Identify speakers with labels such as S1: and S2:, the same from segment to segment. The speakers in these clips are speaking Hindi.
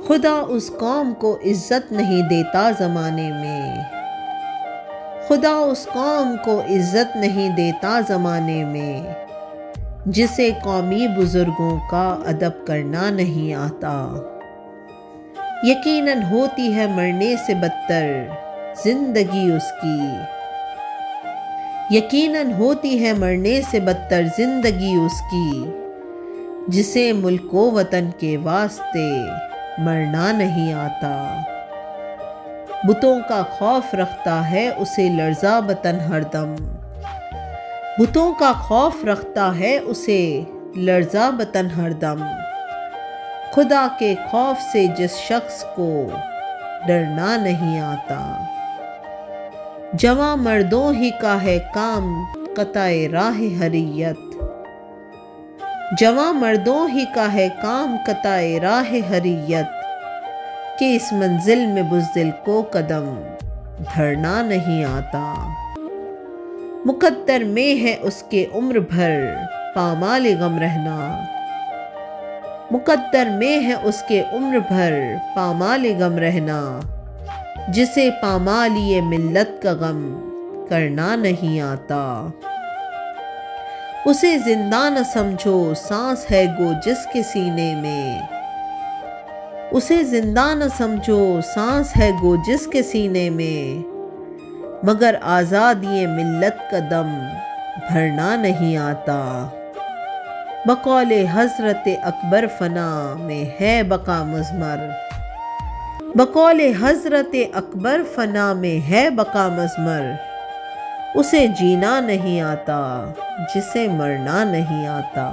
S1: खुदा उस कौम को इज्जत नहीं देता ज़माने में, खुदा उस कौम को इज्जत नहीं देता ज़माने में, जिसे कौमी बुज़ुर्गों का अदब करना नहीं आता। यकीनन होती है मरने से बदतर जिंदगी उसकी, यकीनन होती है मरने से बदतर जिंदगी उसकी, जिसे मुल्क व वतन के वास्ते मरना नहीं आता। बुतों का खौफ रखता है उसे लर्ज़ा बतन हरदम, बुतों का खौफ रखता है उसे लर्ज़ा बतन हरदम। खुदा के खौफ से जिस शख्स को डरना नहीं आता। जवां मर्दों ही का है काम कताए राह हरियत, जवां मर्दों ही का है काम कताए राह हरियत, कि इस मंजिल में बुज़दिल को कदम धरना नहीं आता। मुकद्दर में है उसके उम्र भर पामाल गम रहना, मुकद्दर में है उसके उम्र भर पामाल गम रहना, जिसे पामालिए मिल्लत का गम करना नहीं आता। उसे जिंदा न समझो सांस है गो जिसके सीने में, उसे जिंदा न समझो सांस है गो जिसके सीने में, मगर आज़ादी मिल्लत का दम भरना नहीं आता। बकौले हज़रत अकबर फना में है बका मज़मर, बकौले हज़रत अकबर फना में है बका मज़मर, उसे जीना नहीं आता जिसे मरना नहीं आता,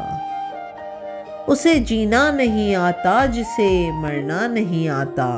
S1: उसे जीना नहीं आता जिसे मरना नहीं आता।